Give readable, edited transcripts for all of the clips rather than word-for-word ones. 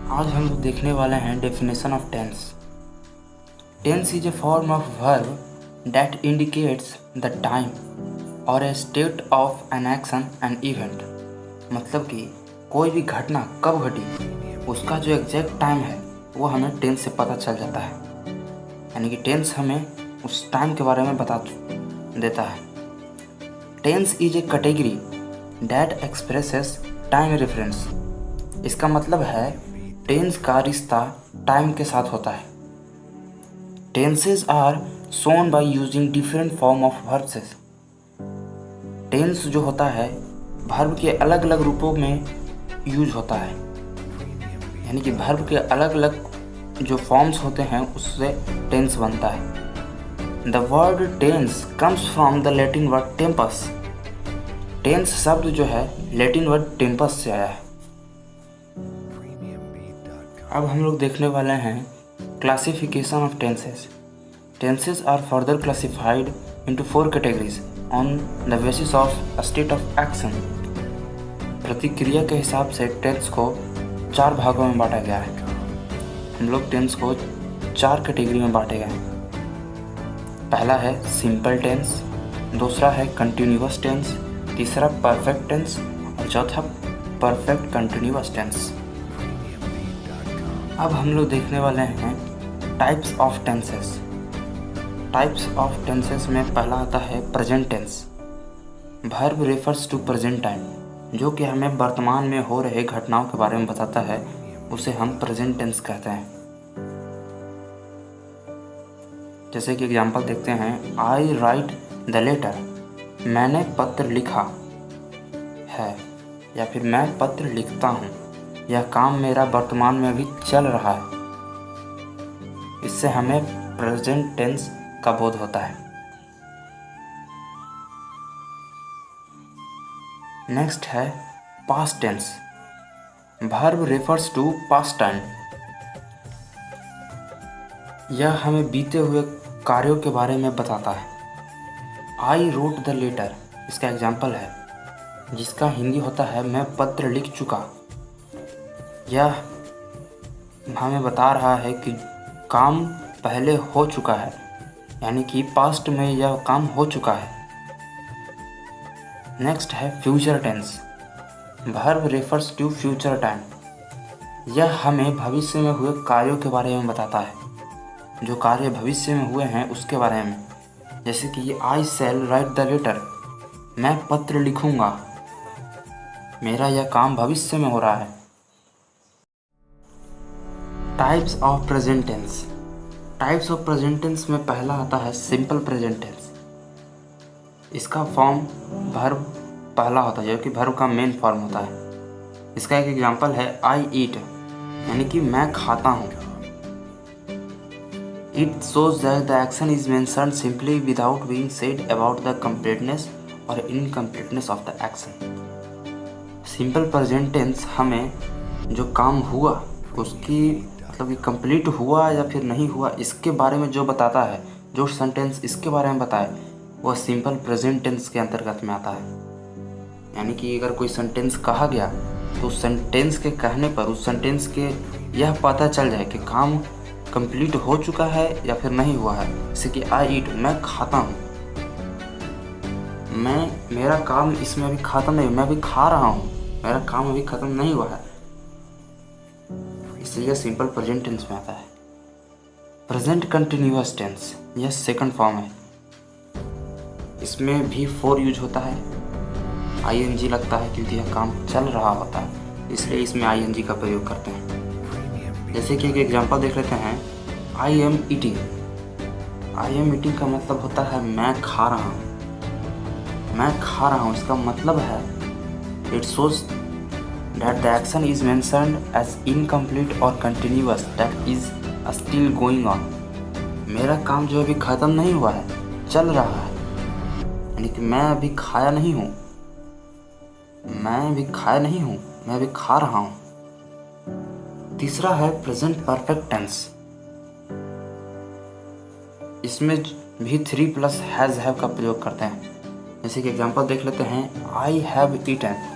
आज हम लोग देखने वाले हैं definition of tense. Tense is a form of verb that indicates the time और a state of an action and event. मतलब कि कोई भी घटना कब घटी उसका जो एग्जैक्ट टाइम है वो हमें टेंस से पता चल जाता है। यानी कि टेंस हमें उस टाइम के बारे में बता देता है। Tense is a category that expresses time reference. इसका मतलब है टेंस का रिश्ता टाइम के साथ होता है। Tenses are shown by using different form of verbs. Tense जो होता है वर्ब के अलग अलग रूपों में यूज होता है। यानी कि वर्ब के अलग अलग जो फॉर्म्स होते हैं उससे टेंस बनता है। The word tense comes from the Latin word tempus. Tense शब्द जो है लैटिन वर्ड टेम्पस से आया है। अब हम लोग देखने वाले हैं classification of tenses. Tenses are further classified into 4 categories on the basis of state of action. प्रतिक्रिया के हिसाब से टेंस को 4 भागों में बांटा गया है। हम लोग टेंस को 4 कैटेगरी में बांटे गए हैं। पहला है सिंपल टेंस, दूसरा है कंटिन्यूअस टेंस, तीसरा परफेक्ट टेंस और चौथा परफेक्ट कंटिन्यूअस टेंस। अब हम लोग देखने वाले हैं types of tenses. Types of tenses में पहला आता है present tense. Verb refers to present time, जो कि हमें वर्तमान में हो रहे घटनाओं के बारे में बताता है, उसे हम प्रेजेंट टेंस कहते हैं। जैसे कि एग्जांपल देखते हैं, आई राइट द लेटर, मैंने पत्र लिखा है, या फिर मैं पत्र लिखता हूँ, यह काम मेरा वर्तमान में अभी चल रहा है। इससे हमें प्रेजेंट टेंस का बोध होता है। नेक्स्ट है past tense. Verb refers to past time. यह हमें बीते हुए कार्यों के बारे में बताता है। आई रोट द लेटर इसका एग्जाम्पल है, जिसका हिंदी होता है मैं पत्र लिख चुका। यह हमें बता रहा है कि काम पहले हो चुका है, यानी कि पास्ट में यह काम हो चुका है। नेक्स्ट है future tense. Verb refers to future time. यह हमें भविष्य में हुए कार्यों के बारे में बताता है, जो कार्य भविष्य में हुए हैं उसके बारे में। जैसे कि आई शैल राइट द लेटर, मैं पत्र लिखूंगा, मेरा यह काम भविष्य में हो रहा है। Types of present tense. Types of present tense में पहला आता है सिंपल प्रेजेंट टेंस। इसका फॉर्म वर्ब पहला होता है, जो कि वर्ब का मेन फॉर्म होता है। इसका एक एग्जांपल है आई ईट, यानी कि मैं खाता हूँ। It shows that the action is mentioned simply without being said about the completeness और incompleteness of the action. Simple present tense हमें जो काम हुआ उसकी मतलब कि कंप्लीट हुआ या फिर नहीं हुआ इसके बारे में जो बताता है, जो सेंटेंस इसके बारे में बताए, वह सिंपल प्रेजेंट टेंस के अंतर्गत में आता है। यानी कि अगर कोई सेंटेंस कहा गया तो उस सेंटेंस के कहने पर उस सेंटेंस के यह पता चल जाए कि काम कंप्लीट हो चुका है या फिर नहीं हुआ है। जैसे कि आई ईट, मैं खाता हूँ, मेरा काम इसमें अभी ख़त्म नहीं, मैं अभी खा रहा हूँ, मेरा काम अभी ख़त्म नहीं हुआ है। इसलिए सिंपल प्रेजेंट टेंस में आता है। प्रेजेंट कंटिन्यूअस टेंस, यह सेकंड फॉर्म है। इसमें भी 4 यूज होता है। आईएनजी लगता है क्योंकि यह काम चल रहा होता है, इसलिए इसमें आईएनजी का प्रयोग करते हैं। जैसे कि एक एग्जांपल देख लेते हैं, I am eating. I am eating का मतलब होता है मैं खा रहा हूँ। मैं खा रहा हूँ इसका मतलब है it shows that the action is mentioned as incomplete or continuous that is still going on। मेरा काम जो अभी ख़त्म नहीं हुआ है, चल रहा है, यानी कि मैं अभी खाया नहीं हूँ, मैं अभी खा रहा हूँ। तीसरा है प्रेजेंट परफेक्ट टेंस। इसमें भी 3 प्लस हैज़ हैव का प्रयोग करते हैं। जैसे कि एग्जांपल देख लेते हैं, I have eaten.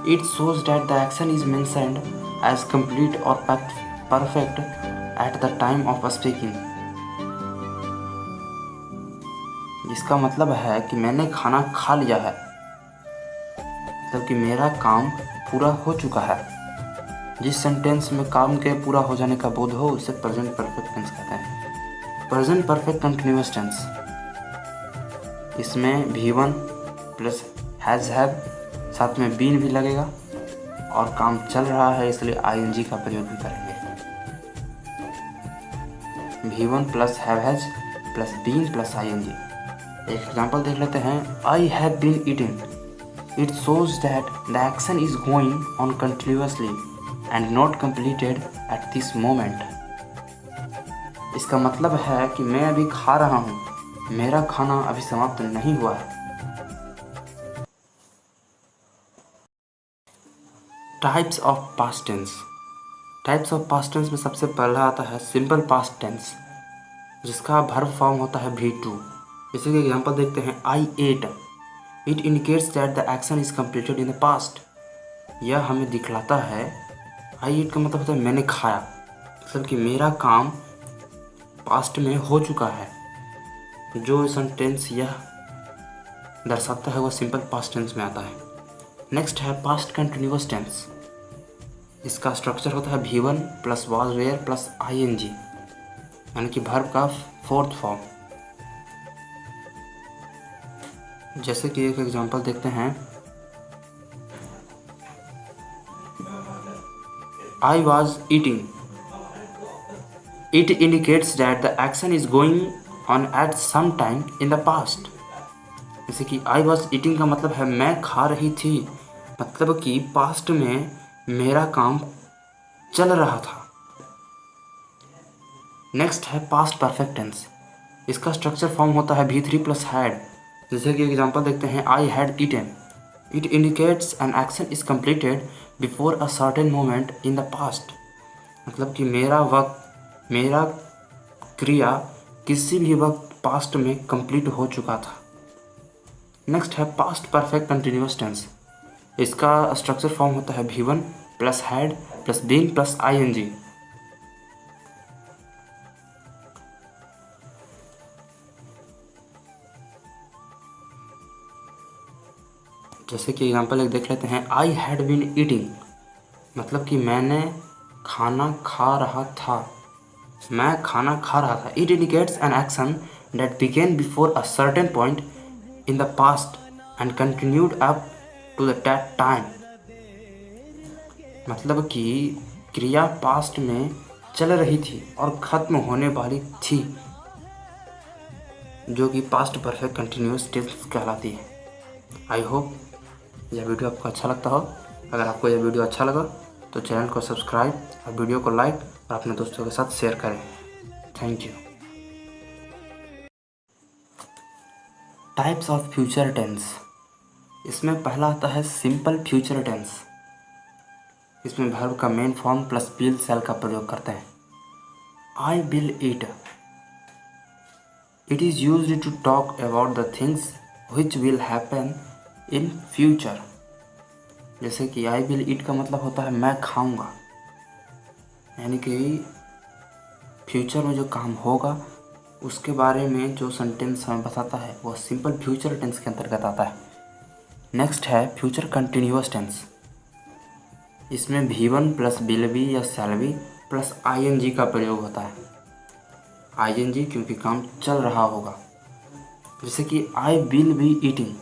It shows that the action is mentioned as complete or perfect at the time of speaking। इसका मतलब है कि मैंने खाना खा लिया है, मतलब कि मेरा काम पूरा हो चुका है। जिस सेंटेंस में काम के पूरा हो जाने का बोध हो उसे प्रेजेंट परफेक्ट टेंस कहते हैं। प्रेजेंट परफेक्ट कंटिन्यूअस टेंस, इसमें V1 प्लस हैज़ हैव साथ में बीन भी लगेगा और काम चल रहा है इसलिए ING का प्रयोग भी करेंगे। V1 plus have has plus been plus ING। एक एग्जाम्पल देख लेते हैं। I have been eating, it shows that the action is going on continuously and not completed at this moment. इसका मतलब है कि मैं अभी खा रहा हूँ, मेरा खाना अभी समाप्त नहीं हुआ है। Types of past tense. Types of past tense में सबसे पहला आता है सिंपल पास्ट टेंस, जिसका वर्ब फॉर्म होता है V2। इसी के एग्जांपल देखते हैं। I ate, it indicates that the action is completed in the past. यह हमें दिखलाता है, आई एट का मतलब होता है मैंने खाया, मतलब कि मेरा काम पास्ट में हो चुका है। जो सेंटेंस यह दर्शाता है वह सिंपल पास्ट टेंस में आता है। नेक्स्ट है पास्ट कंटिन्यूअस टेंस। इसका स्ट्रक्चर होता है V1 plus was were plus ING, यानी कि वर्ब का फोर्थ फॉर्म। जैसे कि एक एग्जांपल देखते हैं। I was eating, it indicates that the action is going on at some time in the past. जैसे कि आई वॉज ईटिंग का मतलब है मैं खा रही थी, मतलब कि पास्ट में मेरा काम चल रहा था। नेक्स्ट है पास्ट परफेक्ट टेंस। इसका स्ट्रक्चर फॉर्म होता है V3 प्लस हैड। जैसे कि एग्जांपल देखते हैं। I had eaten, it indicates an action is completed before a certain moment in the past. मतलब कि मेरा क्रिया किसी भी वक्त पास्ट में कंप्लीट हो चुका था। नेक्स्ट है पास्ट परफेक्ट कंटिन्यूअस टेंस। इसका स्ट्रक्चर फॉर्म होता है V1 plus had plus been plus ING। जैसे कि एग्जांपल एक देख लेते हैं। आई हैड बीन ईटिंग, मतलब कि मैंने खाना खा रहा था, मैं खाना खा रहा था। It indicates an action that began before a certain point in the past and continued up to the that time. मतलब कि क्रिया पास्ट में चल रही थी और ख़त्म होने वाली थी, जो कि पास्ट परफेक्ट कंटिन्यूअस टेंस कहलाती है। आई होप यह वीडियो आपको अच्छा लगता हो। अगर आपको यह वीडियो अच्छा लगा तो चैनल को सब्सक्राइब और वीडियो को लाइक और अपने दोस्तों के साथ शेयर करें। Thank you. Types of future tense. इसमें पहला आता है सिंपल फ्यूचर टेंस। इसमें वर्ब का main form plus will shall का प्रयोग करते हैं। I will eat, it is used to talk about the things which will happen in future. जैसे कि आई विल ईट का मतलब होता है मैं खाऊंगा, यानी कि फ्यूचर में जो काम होगा उसके बारे में जो सेंटेंस हमें बताता है वह सिंपल फ्यूचर टेंस के अंतर्गत आता है। नेक्स्ट है फ्यूचर कंटिन्यूअस टेंस। इसमें V1 प्लस विल बी या शैल बी प्लस ING का प्रयोग होता है। ING क्योंकि काम चल रहा होगा। जैसे कि आई विल बी ईटिंग,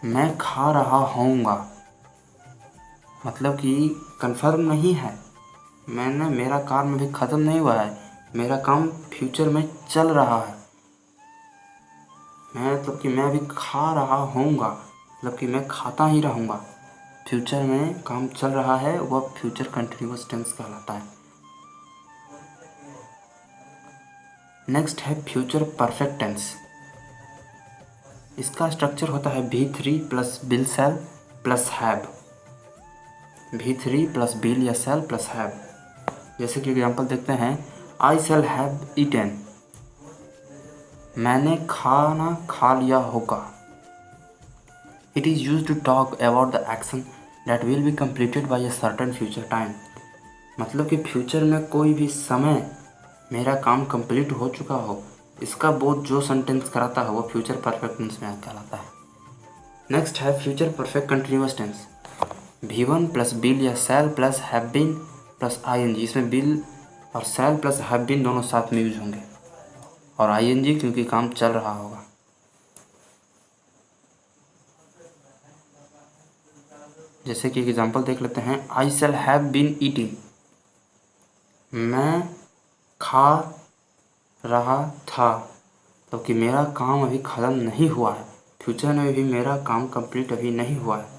मैं खा रहा होऊंगा, मतलब कि कंफर्म नहीं है, मेरा काम अभी ख़त्म नहीं हुआ है, मेरा काम फ्यूचर में चल रहा है। मतलब कि मैं अभी खा रहा होऊंगा, मतलब कि मैं खाता ही रहूँगा। फ्यूचर में काम चल रहा है वह फ्यूचर कंटिन्यूअस टेंस कहलाता है। नेक्स्ट है फ्यूचर परफेक्ट टेंस। इसका स्ट्रक्चर होता है V3 plus will shall plus have. V3 plus will या सेल प्लस हैव। जैसे कि एग्जांपल देखते हैं। आई शैल हैव ईटन, मैंने खाना खा लिया होगा। It is used to talk about the action that will be completed by a certain future time। मतलब कि फ्यूचर में कोई भी समय मेरा काम कंप्लीट हो चुका हो, इसका बोध जो सेंटेंस कराता है वो फ्यूचर परफेक्ट टेंस में कहलाता है। नेक्स्ट है future perfect continuous tense. V1 plus bill या shall plus have been plus ING, इसमें बिल और सेल प्लस हैव बीन दोनों साथ में यूज होंगे और ING क्योंकि काम चल रहा होगा। जैसे कि एग्जांपल देख लेते हैं, आई शैल हैव बीन ईटिंग, मैं खा रहा था, तो कि मेरा काम अभी ख़त्म नहीं हुआ है, फ्यूचर में भी मेरा काम कंप्लीट अभी नहीं हुआ है।